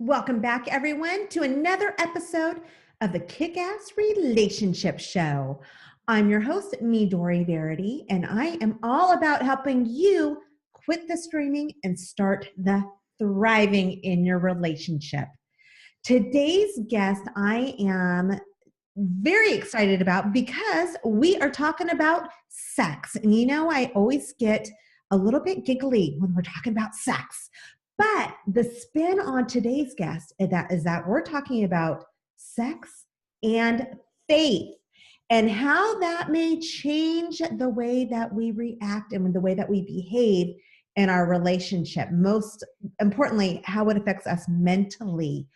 Welcome back, everyone, to another episode of the Kick-Ass Relationship Show. I'm your host, Midori, Verity, and I am all about helping you quit the streaming and start the thriving in your relationship. Today's guest I am very excited about because we are talking about sex. And you know, I always get a little bit giggly when we're talking about sex. But the spin on today's guest is that we're talking about sex and faith and how that may change the way that we react and the way that we behave in our relationship. Most importantly, how it affects us mentally.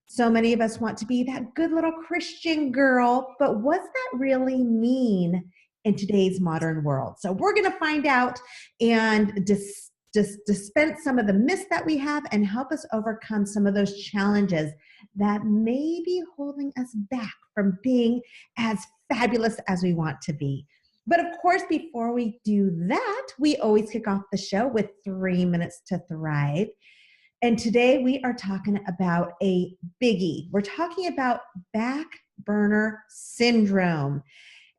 So many of us want to be that good little Christian girl, but what's that really mean in today's modern world? So we're going to find out and dispense some of the myths that we have and help us overcome some of those challenges that may be holding us back from being as fabulous as we want to be. But of course, before we do that, we always kick off the show with 3 minutes to thrive. And today we are talking about a biggie. We're talking about back burner syndrome.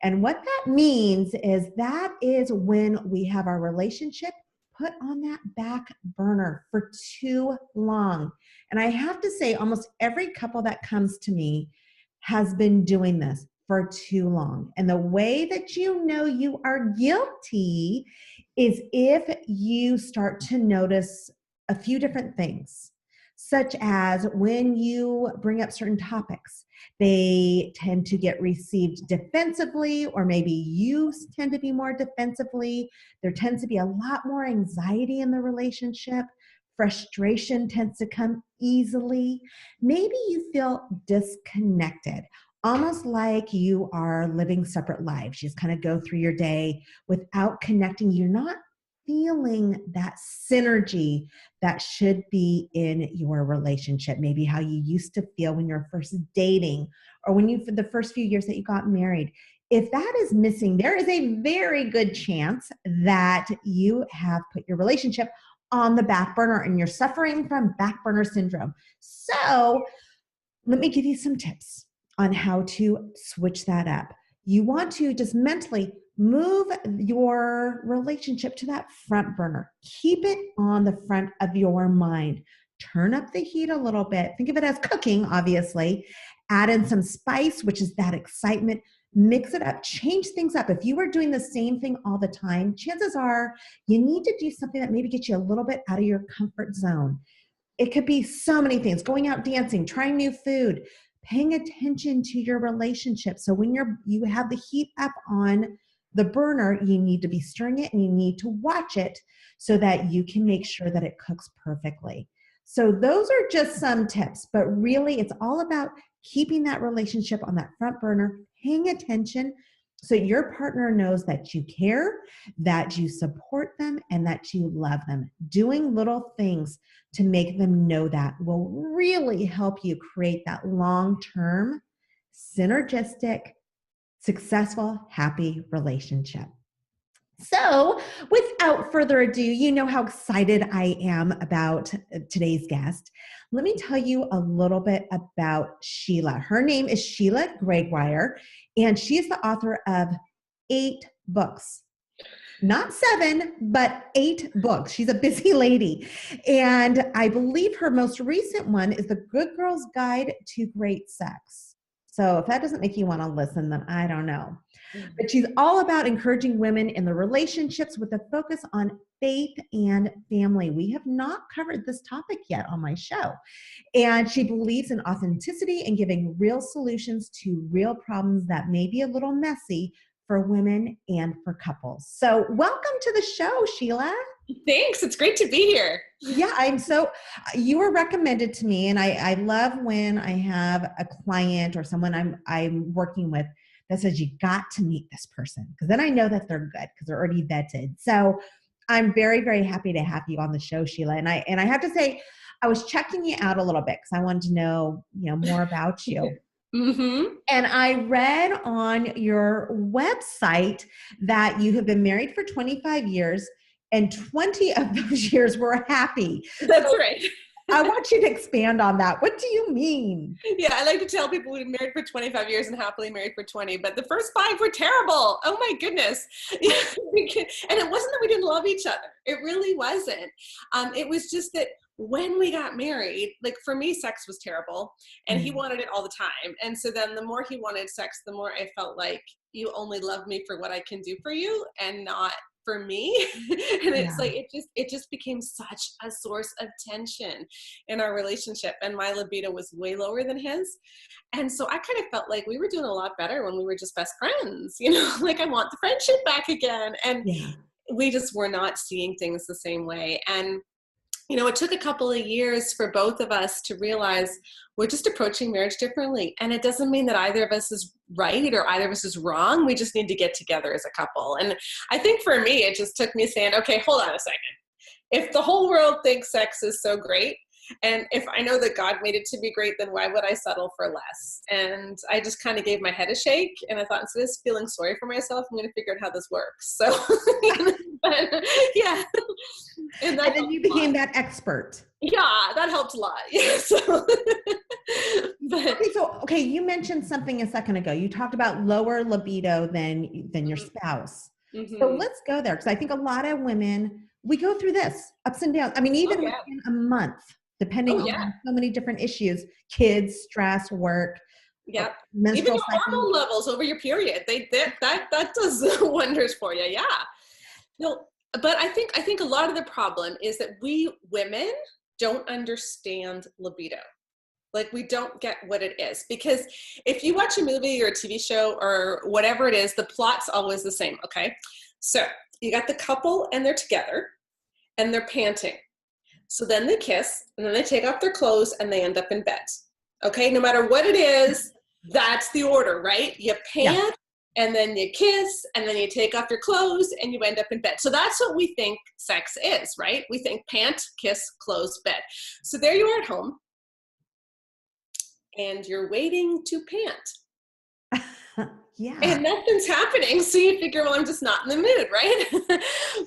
And what that means is that is when we have our relationship put on that back burner for too long. And I have to say, almost every couple that comes to me has been doing this for too long. And the way that you know you are guilty is if you start to notice a few different things, such as when you bring up certain topics, they tend to get received defensively, or maybe you tend to be more defensively. There tends to be a lot more anxiety in the relationship. Frustration tends to come easily. Maybe you feel disconnected, almost like you are living separate lives. You just kind of go through your day without connecting. You're not feeling that synergy that should be in your relationship. Maybe how you used to feel when you're first dating, or when you, for the first few years that you got married. If that is missing, there is a very good chance that you have put your relationship on the back burner and you're suffering from back burner syndrome. So let me give you some tips on how to switch that up. You want to just mentally move your relationship to that front burner. Keep it on the front of your mind. Turn up the heat a little bit. Think of it as cooking, obviously. Add in some spice, which is that excitement. Mix it up. Change things up. If you were doing the same thing all the time, chances are you need to do something that maybe gets you a little bit out of your comfort zone. It could be so many things: going out dancing, trying new food, paying attention to your relationship. So when you have the heat up on the burner, you need to be stirring it and you need to watch it so that you can make sure that it cooks perfectly. So those are just some tips, but really it's all about keeping that relationship on that front burner, paying attention so your partner knows that you care, that you support them, and that you love them. Doing little things to make them know that will really help you create that long-term, synergistic, successful, happy relationship. So without further ado, you know how excited I am about today's guest. Let me tell you a little bit about Sheila. Her name is Sheila Gregoire, and she is the author of 8 books. Not 7, but 8 books. She's a busy lady. And I believe her most recent one is The Good Girl's Guide to Great Sex. So if that doesn't make you want to listen, then I don't know. But she's all about encouraging women in the relationships with a focus on faith and family. We have not covered this topic yet on my show. And she believes in authenticity and giving real solutions to real problems that may be a little messy for women and for couples. So welcome to the show, Sheila. Thanks. It's great to be here. Yeah, you were recommended to me, and I love when I have a client or someone I'm working with that says, you got to meet this person, because then I know that they're good because they're already vetted. So I'm very, very happy to have you on the show, Sheila. And I have to say, I was checking you out a little bit because I wanted to know, more about you. Mm-hmm. And I read on your website that you have been married for 25 years and 20 of those years were happy. That's right. I want you to expand on that. What do you mean? Yeah, I like to tell people we've been married for 25 years and happily married for 20, but the first 5 were terrible. Oh my goodness. And it wasn't that we didn't love each other. It really wasn't. It was just that when we got married, like for me, sex was terrible and he wanted it all the time. And so then the more he wanted sex, the more I felt like you only love me for what I can do for you and not for me. And it's like it just became such a source of tension in our relationship, and my libido was way lower than his. And so I kind of felt like we were doing a lot better when we were just best friends, like I want the friendship back again. And we just were not seeing things the same way. And it took a couple of years for both of us to realize we're just approaching marriage differently. And it doesn't mean that either of us is right or either of us is wrong. We just need to get together as a couple. And I think for me, it just took me saying, okay, hold on a second. If the whole world thinks sex is so great, and if I know that God made it to be great, then why would I settle for less? And I just kind of gave my head a shake. And I thought, instead of feeling sorry for myself, I'm going to figure out how this works. So, but, yeah. And then you became that expert. Yeah, that helped a lot. Yeah. So, okay, you mentioned something a second ago. You talked about lower libido than your spouse. Mm-hmm. So let's go there, because I think a lot of women, we go through this ups and downs. I mean, even within a month, depending on so many different issues, kids, stress, work. Yep. Even your hormone levels over your period, that does wonders for you. Yeah. No, but I think a lot of the problem is that we women don't understand libido. Like, we don't get what it is, because if you watch a movie or a TV show or whatever it is, the plot's always the same. Okay. So you got the couple and they're together and they're panting. So then they kiss and then they take off their clothes and they end up in bed. Okay. No matter what it is, that's the order, right? You pant and then you kiss and then you take off your clothes and you end up in bed. So that's what we think sex is, right? We think pant, kiss, close, bed. So there you are at home and you're waiting to pant. And nothing's happening. So you figure, well, I'm just not in the mood, right?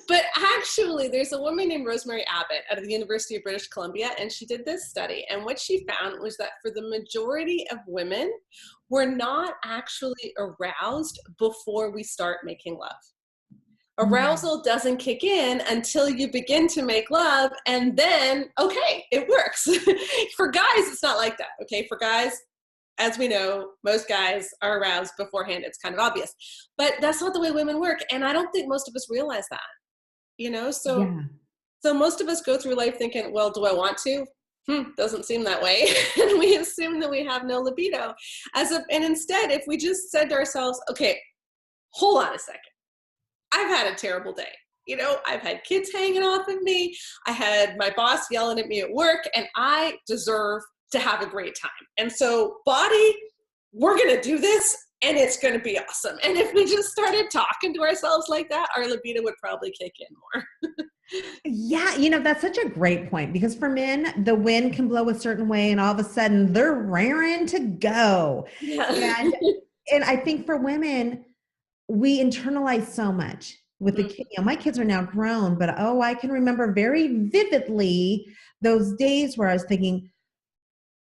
But actually, there's a woman named Rosemary Abbott out of the University of British Columbia, and she did this study. And what she found was that for the majority of women, we're not actually aroused before we start making love. Arousal doesn't kick in until you begin to make love, and then, okay, it works. For guys, it's not like that, okay? For guys, as we know, most guys are aroused beforehand. It's kind of obvious. But that's not the way women work. And I don't think most of us realize that, So most of us go through life thinking, well, do I want to? Doesn't seem that way. And we assume that we have no libido. And instead, if we just said to ourselves, okay, hold on a second. I've had a terrible day. I've had kids hanging off of me. I had my boss yelling at me at work, and I deserve to have a great time. And so, body, we're going to do this and it's going to be awesome. And if we just started talking to ourselves like that, our libido would probably kick in more. Yeah. That's such a great point, because for men, the wind can blow a certain way and all of a sudden they're raring to go. Yeah. And I think for women, we internalize so much with the kids. My kids are now grown, but I can remember very vividly those days where I was thinking,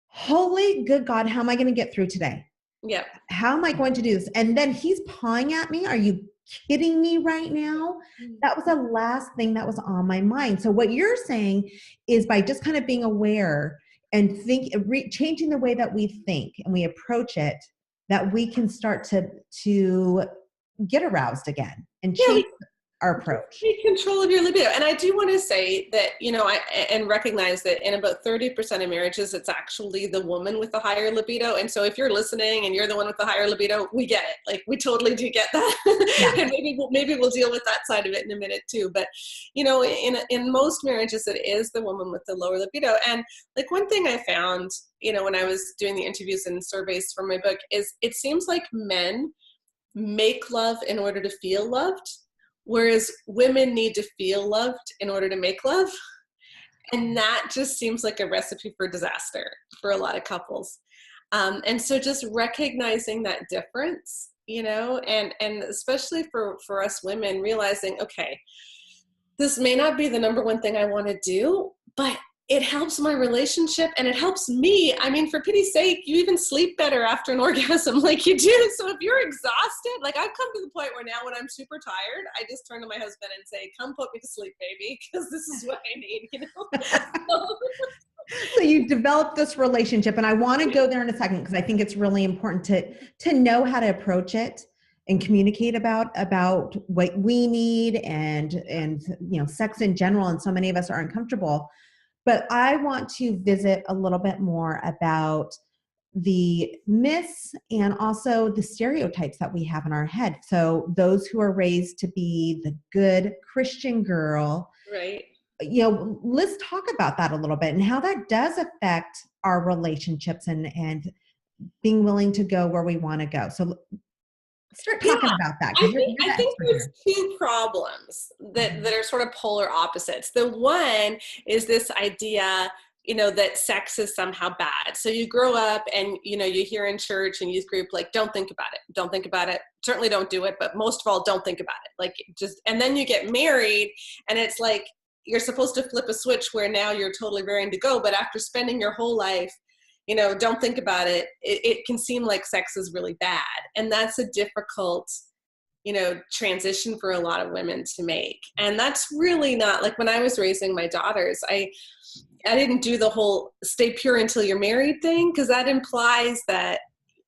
holy good God, how am I going to get through today? Yeah. How am I going to do this? And then he's pawing at me. Are you kidding me right now? That was the last thing that was on my mind. So what you're saying is, by just kind of being aware and changing the way that we think and we approach it, that we can start to get aroused again and change our approach. Take control of your libido. And I do want to say that, and recognize that in about 30% of marriages, it's actually the woman with the higher libido. And so if you're listening and you're the one with the higher libido, we get it. Like, we totally do get that. And maybe we'll deal with that side of it in a minute too. But, in most marriages, it is the woman with the lower libido. And like, one thing I found, when I was doing the interviews and surveys for my book, is it seems like men make love in order to feel loved, whereas women need to feel loved in order to make love. And that just seems like a recipe for disaster for a lot of couples. And so just recognizing that difference, and especially for us women, realizing, okay, this may not be the number one thing I want to do, but it helps my relationship and it helps me. I mean, for pity's sake, you even sleep better after an orgasm like you do. So if you're exhausted, like I've come to the point where now when I'm super tired, I just turn to my husband and say, come put me to sleep, baby, because this is what I need, you know? So you developed this relationship, and I want to go there in a second because I think it's really important to know how to approach it and communicate about what we need and you know, sex in general. And so many of us are uncomfortable. But I want to visit a little bit more about the myths and also the stereotypes that we have in our head. So those who are raised to be the good Christian girl, Right. you know, let's talk about that a little bit and how that does affect our relationships and being willing to go where we want to go. So start talking about that, because you're the I think expert there's here. two problems that are sort of polar opposites. The one is this idea, you know, that sex is somehow bad. So you grow up and, you know, you hear in church and youth group, like, don't think about it. Don't think about it. Certainly don't do it. But most of all, don't think about it. Like just, and then you get married and it's like, you're supposed to flip a switch where now you're totally raring to go. But after spending your whole life, you know, don't think about it. It can seem like sex is really bad. And that's a difficult, you know, transition for a lot of women to make. And that's really not, like when I was raising my daughters, I didn't do the whole stay pure until you're married thing, because that implies that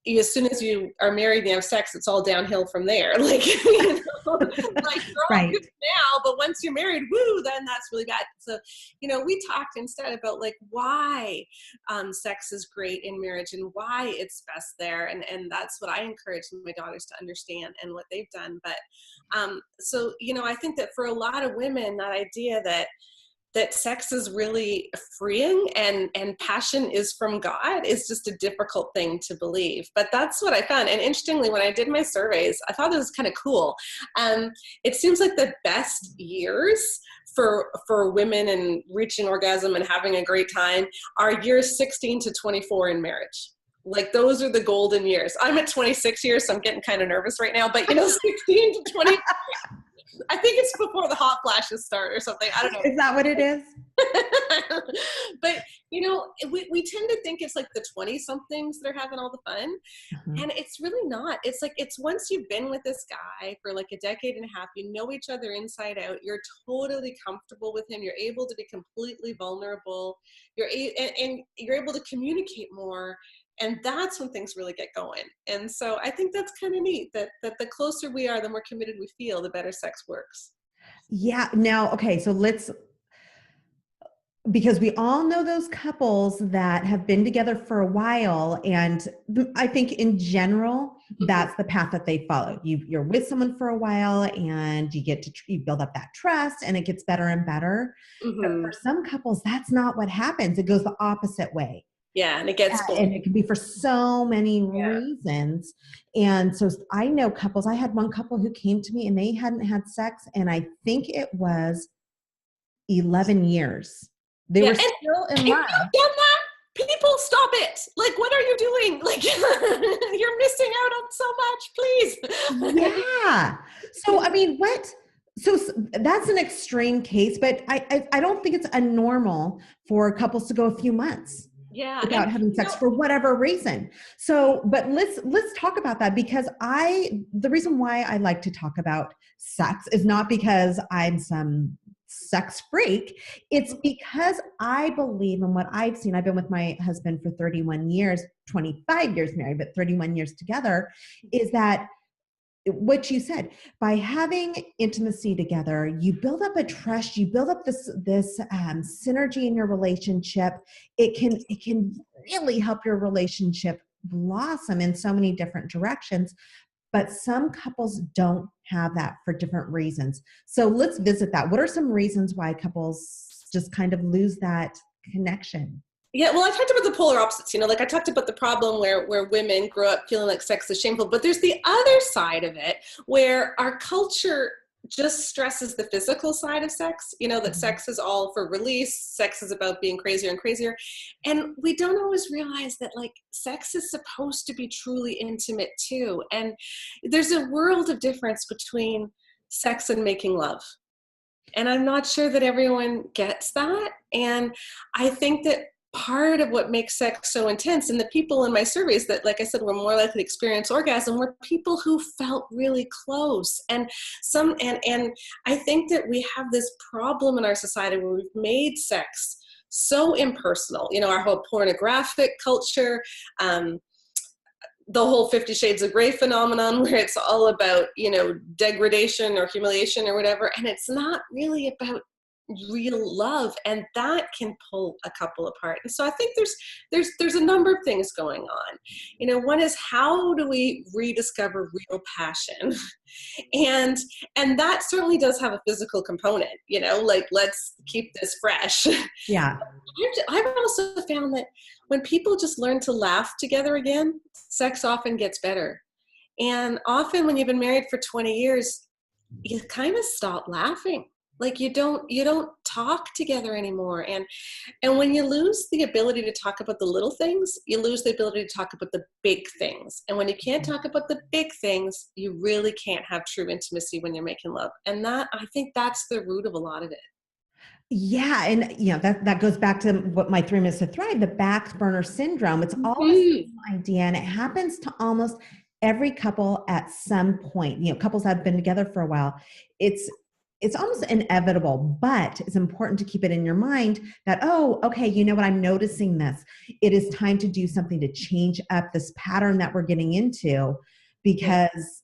as soon as you are married and you have sex, it's all downhill from there. Like, you know, like you're all Right. good now, but once you're married, woo, then that's really bad. So, you know, we talked instead about like why sex is great in marriage and why it's best there. And that's what I encourage my daughters to understand and what they've done. But so, you know, I think that for a lot of women, that idea that sex is really freeing and passion is from God is just a difficult thing to believe. But that's what I found. And interestingly, when I did my surveys, I thought it was kind of cool. It seems like the best years for women and reaching orgasm and having a great time are years 16 to 24 in marriage. Like those are the golden years. I'm at 26 years, so I'm getting kind of nervous right now, but you know, 16 to 20, I think it's before the hot flashes start or something. I don't know. Is that what it is? But, you know, we tend to think it's like the 20-somethings that are having all the fun. Mm-hmm. And it's really not. It's like, it's once you've been with this guy for like a decade and a half, you know each other inside out, you're totally comfortable with him, you're able to be completely vulnerable, and you're able to communicate more. And that's when things really get going. And so I think that's kind of neat that the closer we are, the more committed we feel, the better sex works. Yeah. Now, okay. So because we all know those couples that have been together for a while. And I think in general, that's the path that they follow. You're with someone for a while and you build up that trust and it gets better and better. Mm-hmm. But for some couples, that's not what happens. It goes the opposite way. Yeah, and it gets boring. And it can be for so many reasons. And so I know couples, I had one couple who came to me and they hadn't had sex, and I think it was 11 years. They were still in love. You've done that? People, stop it. Like, what are you doing? Like, you're missing out on so much, please. Yeah. So, I mean, so that's an extreme case, but I don't think it's abnormal for couples to go a few months without having sex for whatever reason. So, but let's talk about that, because the reason why I like to talk about sex is not because I'm some sex freak. It's because I believe in what I've seen. I've been with my husband for 31 years, 25 years married, but 31 years together, is that what you said, by having intimacy together, you build up a trust, you build up this synergy in your relationship. It can really help your relationship blossom in so many different directions. But some couples don't have that for different reasons. So let's visit that. What are some reasons why couples just kind of lose that connection? Yeah, well, I talked about the polar opposites, you know, like I talked about the problem where women grow up feeling like sex is shameful, but there's the other side of it where our culture just stresses the physical side of sex, you know, that sex is all for release, sex is about being crazier and crazier. And we don't always realize that like sex is supposed to be truly intimate too. And there's a world of difference between sex and making love. And I'm not sure that everyone gets that. And I think that part of what makes sex so intense, and the people in my surveys that, like I said, were more likely to experience orgasm, were people who felt really close. And I think that we have this problem in our society where we've made sex so impersonal. Our whole pornographic culture, the whole 50 Shades of Grey phenomenon, where it's all about, degradation or humiliation or whatever. And it's not really about real love, and that can pull a couple apart. And so I think there's a number of things going on. One is, how do we rediscover real passion? and that certainly does have a physical component, like, let's keep this fresh. Yeah. I've also found that when people just learn to laugh together again, sex often gets better. And often when you've been married for 20 years, you kind of stop laughing. Like, you don't talk together anymore. And when you lose the ability to talk about the little things, you lose the ability to talk about the big things. And when you can't talk about the big things, you really can't have true intimacy when you're making love. And I think that's the root of a lot of it. Yeah. And that goes back to what my 3 minutes to thrive, the back burner syndrome. It's all the same idea. And it happens to almost every couple at some point. Couples that have been together for a while. It's almost inevitable, but it's important to keep it in your mind that, oh, okay, you know what, I'm noticing this. It is time to do something to change up this pattern that we're getting into, because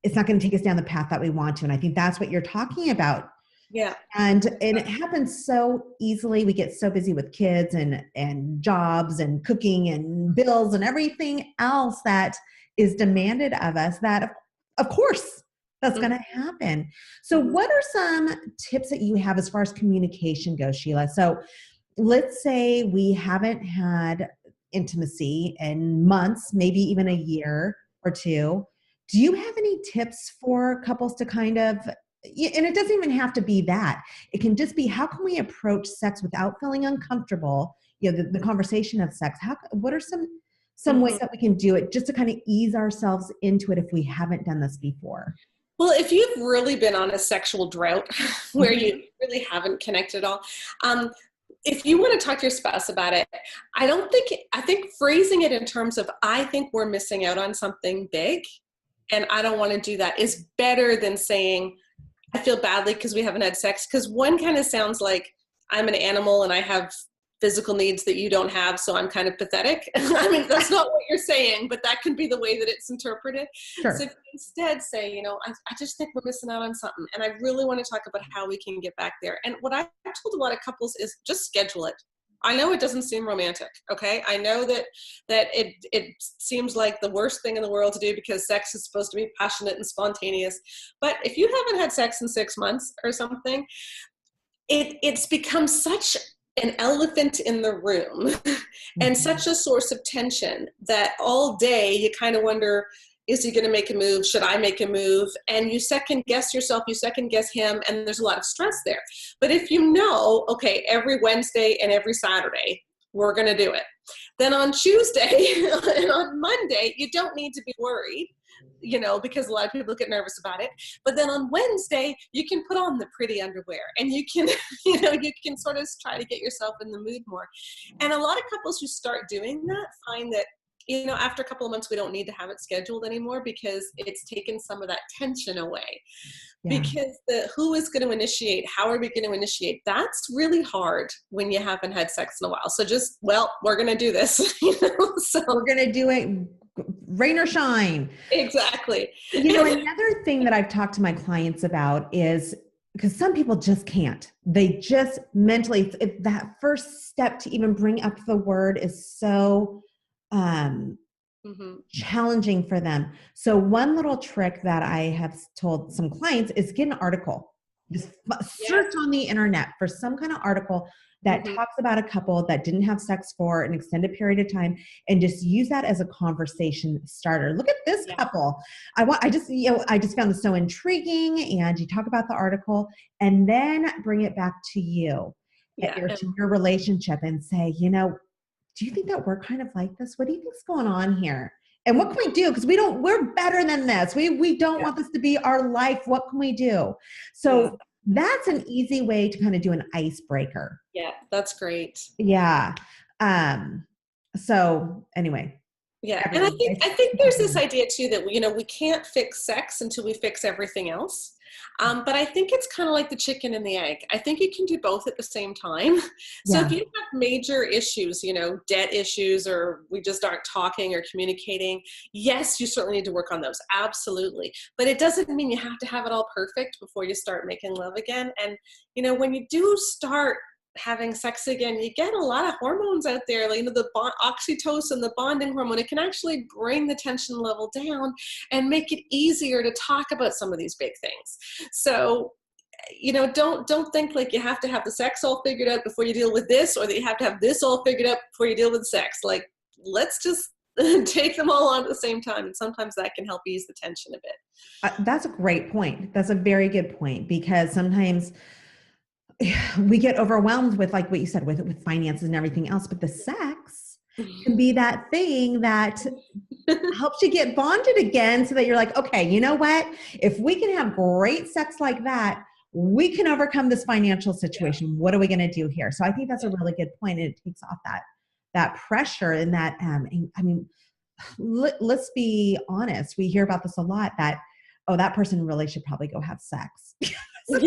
it's not going to take us down the path that we want to. And I think that's what you're talking about. Yeah. And it happens so easily. We get so busy with kids and jobs and cooking and bills and everything else that is demanded of us, that of course that's going to happen. So what are some tips that you have as far as communication goes, Sheila? So let's say we haven't had intimacy in months, maybe even a year or two. Do you have any tips for couples to kind of, and it doesn't even have to be that. It can just be, how can we approach sex without feeling uncomfortable? The conversation of sex. What are some ways that we can do it just to kind of ease ourselves into it if we haven't done this before? Well, if you've really been on a sexual drought where you really haven't connected at all, if you want to talk to your spouse about it, I think phrasing it in terms of, I think we're missing out on something big and I don't want to do that, is better than saying, I feel badly because we haven't had sex. Because one kind of sounds like, I'm an animal and I have physical needs that you don't have, so I'm kind of pathetic. I mean, that's not what you're saying, but that can be the way that it's interpreted. Sure. So if you instead say, I just think we're missing out on something, and I really want to talk about how we can get back there. And what I've told a lot of couples is, just schedule it. I know it doesn't seem romantic, okay? I know that it seems like the worst thing in the world to do, because sex is supposed to be passionate and spontaneous. But if you haven't had sex in 6 months or something, it's become such an elephant in the room and such a source of tension that all day you kind of wonder, is he going to make a move? Should I make a move? And you second guess yourself, you second guess him, and there's a lot of stress there. But if you know, okay, every Wednesday and every Saturday, we're going to do it. Then on Tuesday and on Monday, you don't need to be worried, because a lot of people get nervous about it. But then on Wednesday, you can put on the pretty underwear and you can, you can sort of try to get yourself in the mood more. And a lot of couples who start doing that find that, after a couple of months, we don't need to have it scheduled anymore, because it's taken some of that tension away. Yeah. Because who is going to initiate? How are we going to initiate? That's really hard when you haven't had sex in a while. So just, we're going to do this. So we're going to do it, rain or shine. Exactly. Another thing that I've talked to my clients about is, because some people just can't. They just mentally, if that first step to even bring up the word is so challenging for them. So one little trick that I have told some clients is get an article. Just search on the internet for some kind of article that talks about a couple that didn't have sex for an extended period of time, and just use that as a conversation starter. Look at this couple. I just found this so intriguing, and you talk about the article and then bring it back to you, to your relationship, and say, do you think that we're kind of like this? What do you think's going on here? And what can we do? Because we're better than this. We don't want this to be our life. What can we do? So That's an easy way to kind of do an icebreaker. Yeah, that's great. Yeah. So anyway. Yeah. And I think there's this idea too that, we can't fix sex until we fix everything else. But I think it's kind of like the chicken and the egg. I think you can do both at the same time. So if you have major issues, debt issues, or we just aren't talking or communicating, yes, you certainly need to work on those. Absolutely. But it doesn't mean you have to have it all perfect before you start making love again. And, when you do start having sex again, you get a lot of hormones out there, like, the oxytocin, the bonding hormone. It can actually bring the tension level down and make it easier to talk about some of these big things. So, don't think like you have to have the sex all figured out before you deal with this, or that you have to have this all figured out before you deal with sex. Like, let's just take them all on at the same time. And sometimes that can help ease the tension a bit. That's a great point. That's a very good point, because sometimes we get overwhelmed with, like what you said, with finances and everything else, but the sex can be that thing that helps you get bonded again, so that you're like, okay, you know what? If we can have great sex like that, we can overcome this financial situation. Yeah. What are we going to do here? So I think that's a really good point. And it takes off that pressure and that, let's be honest. We hear about this a lot, that, oh, that person really should probably go have sex. So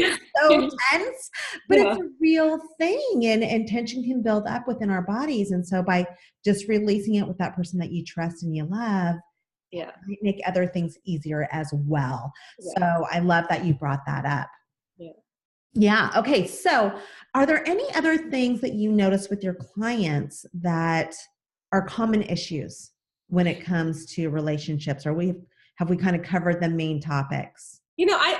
tense, but it's a real thing, and tension can build up within our bodies. And so by just releasing it with that person that you trust and you love, it might make other things easier as well. So I love that you brought that up. Yeah. Okay. So are there any other things that you notice with your clients that are common issues when it comes to relationships, or have we kind of covered the main topics?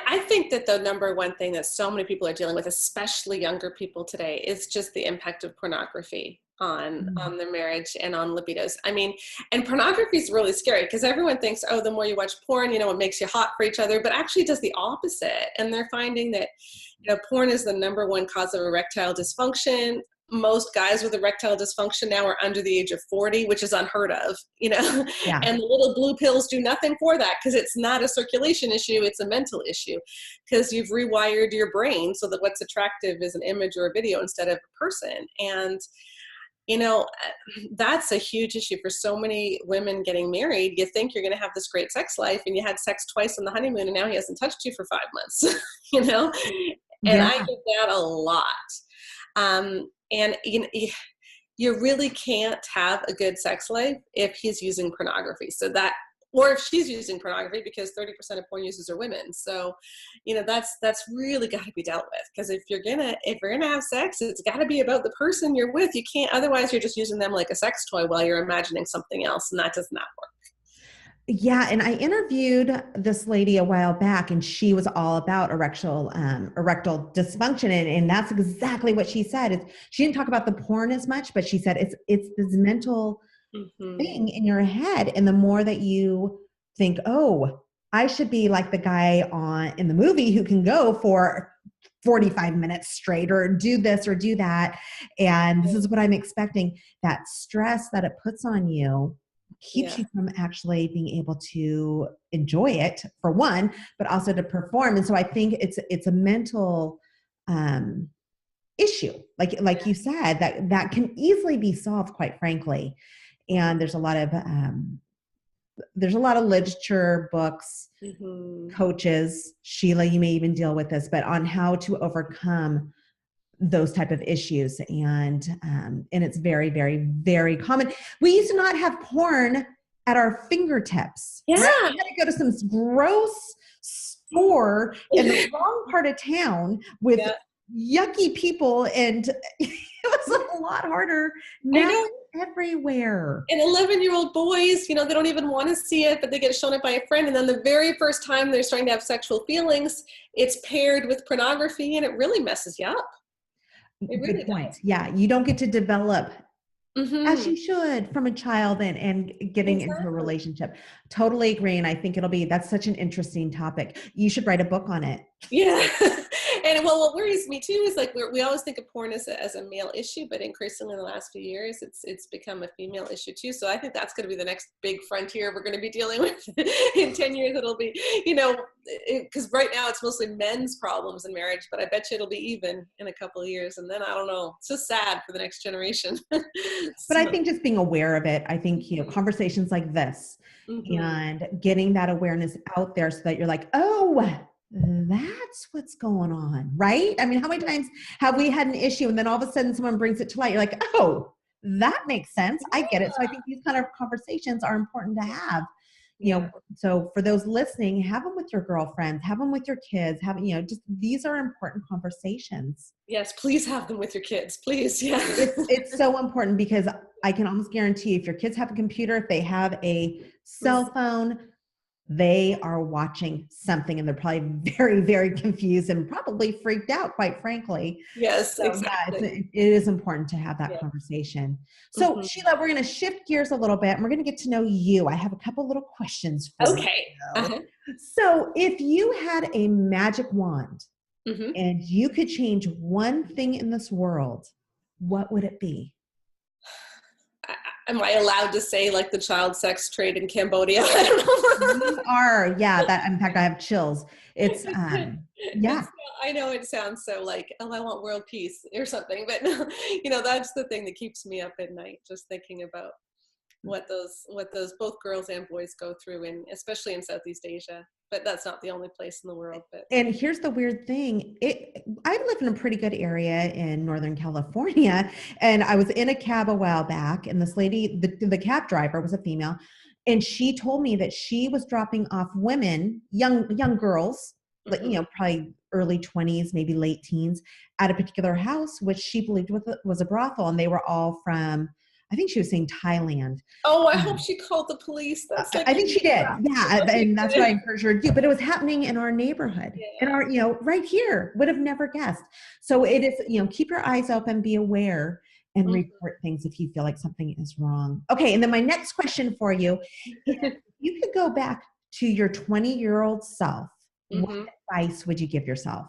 I think that the number one thing that so many people are dealing with, especially younger people today, is just the impact of pornography on their marriage and on libidos. And pornography is really scary, because everyone thinks, oh, the more you watch porn, it makes you hot for each other, but actually it does the opposite. And they're finding that, porn is the number one cause of erectile dysfunction. Most guys with erectile dysfunction now are under the age of 40, which is unheard of, and the little blue pills do nothing for that, because it's not a circulation issue, it's a mental issue, because you've rewired your brain so that what's attractive is an image or a video instead of a person. And that's a huge issue for so many women getting married. You think you're going to have this great sex life, and you had sex twice on the honeymoon, and now he hasn't touched you for 5 months, and I get that a lot. And you really can't have a good sex life if he's using pornography. Or if she's using pornography, because 30% of porn users are women. So, that's really got to be dealt with. Because if you're gonna have sex, it's got to be about the person you're with. You can't, otherwise you're just using them like a sex toy while you're imagining something else, and that does not work. Yeah. And I interviewed this lady a while back, and she was all about erectile dysfunction. And that's exactly what she said. She didn't talk about the porn as much, but she said it's this mental thing in your head. And the more that you think, oh, I should be like the guy in the movie who can go for 45 minutes straight, or do this or do that, and this is what I'm expecting, that stress that it puts on you keeps you from actually being able to enjoy it, for one, but also to perform. And so I think it's a mental issue, like you said, that can easily be solved, quite frankly. And there's a lot of literature, books, coaches. Sheila, you may even deal with this, but on how to overcome those type of issues. And it's very, very, very common. We used to not have porn at our fingertips. Yeah. Right? We had to go to some gross store in the wrong part of town with yucky people. And it was a lot harder. Now everywhere. And 11-year-old boys, they don't even want to see it, but they get shown it by a friend. And then the very first time they're starting to have sexual feelings, it's paired with pornography, and it really messes you up. Good point. Yeah. You don't get to develop as you should from a child and getting into a relationship. Totally agree. And I think that's such an interesting topic. You should write a book on it. Yeah. And well, what worries me too is like we always think of porn as a male issue, but increasingly in the last few years, it's become a female issue too. So I think that's going to be the next big frontier we're going to be dealing with in 10 years. It'll be, because right now it's mostly men's problems in marriage, but I bet you it'll be even in a couple of years. And then I don't know, it's just sad for the next generation. But I think just being aware of it, I think, conversations like this and getting that awareness out there so that you're like, oh, that's what's going on, right? I mean, how many times have we had an issue and then all of a sudden someone brings it to light? You're like, oh, that makes sense. I get it. So I think these kind of conversations are important to have. So for those listening, have them with your girlfriends, have them with your kids, just these are important conversations. Yes, please have them with your kids, please. Yeah. It's so important because I can almost guarantee if your kids have a computer, if they have a cell phone, they are watching something and they're probably very, very confused and probably freaked out, quite frankly. Yes, so, exactly. It is important to have that conversation. So Sheila, we're going to shift gears a little bit and we're going to get to know you. I have a couple little questions for you. So if you had a magic wand and you could change one thing in this world, what would it be? Am I allowed to say like the child sex trade in Cambodia? I don't know. You are, yeah. In fact, I have chills. It's, yeah. I know it sounds so like, oh, I want world peace or something, but that's the thing that keeps me up at night, just thinking about what those both girls and boys go through, especially in Southeast Asia. But that's not the only place in the world. And here's the weird thing. I live in a pretty good area in Northern California, and I was in a cab a while back, and this lady, the cab driver was a female, and she told me that she was dropping off women, young girls, probably early 20s, maybe late teens, at a particular house, which she believed was a brothel, and they were all from, I think she was saying Thailand. Oh, I hope she called the police. I think she did. Yeah. And that's what I encouraged her to do. But it was happening in our neighborhood, in our, right here. Would have never guessed. So it is, keep your eyes open, be aware, and report things if you feel like something is wrong. Okay. And then my next question for you, if you could go back to your 20-year-old self, what advice would you give yourself?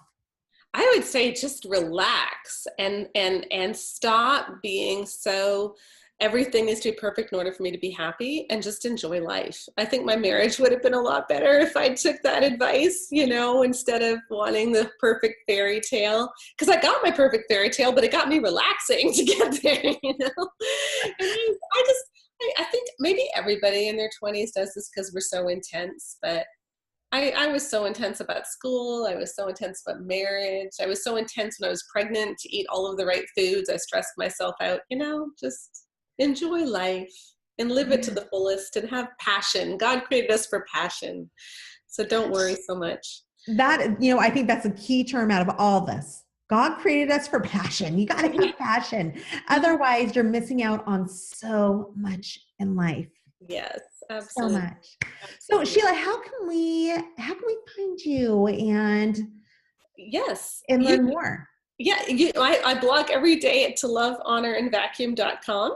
I would say just relax and stop being so everything needs to be perfect in order for me to be happy, and just enjoy life. I think my marriage would have been a lot better if I took that advice, instead of wanting the perfect fairy tale, because I got my perfect fairy tale, but it got me relaxing to get there, And I think maybe everybody in their 20s does this because we're so intense, but I was so intense about school. I was so intense about marriage. I was so intense when I was pregnant to eat all of the right foods. I stressed myself out, just enjoy life and live it to the fullest and have passion. God created us for passion. So don't worry so much. That, I think that's a key term out of all this. God created us for passion. You got to have passion. Otherwise, you're missing out on so much in life. Yes, absolutely. So much. Absolutely. So Sheila, how can we find you and learn more? Yeah, I blog every day at toLoveHonorAndVacuum.com,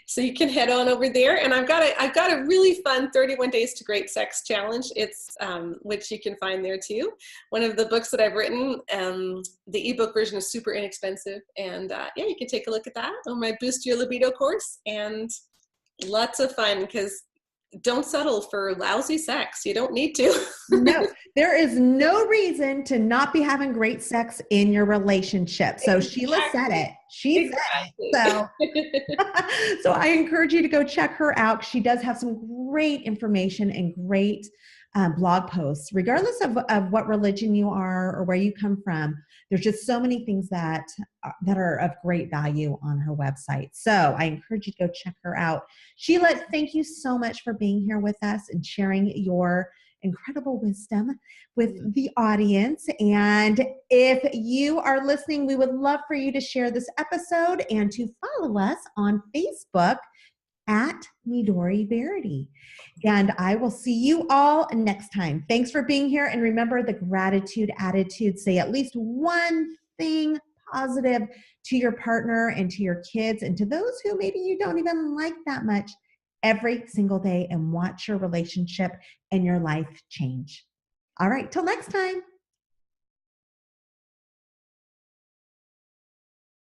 so you can head on over there. And I've got a really fun 31 Days to Great Sex challenge. It's which you can find there too. One of the books that I've written, the ebook version is super inexpensive, and you can take a look at that on my Boost Your Libido course, and lots of fun because. Don't settle for lousy sex. You don't need to. No, there is no reason to not be having great sex in your relationship. So Sheila said it. She said it. So I encourage you to go check her out. She does have some great information and great blog posts, regardless of what religion you are or where you come from. There's just so many things that are of great value on her website. So I encourage you to go check her out. Sheila, thank you so much for being here with us and sharing your incredible wisdom with the audience. And if you are listening, we would love for you to share this episode and to follow us on Facebook at Midori Verity. And I will see you all next time. Thanks for being here. And remember the gratitude attitude. Say at least one thing positive to your partner and to your kids and to those who maybe you don't even like that much every single day, and watch your relationship and your life change. All right, till next time.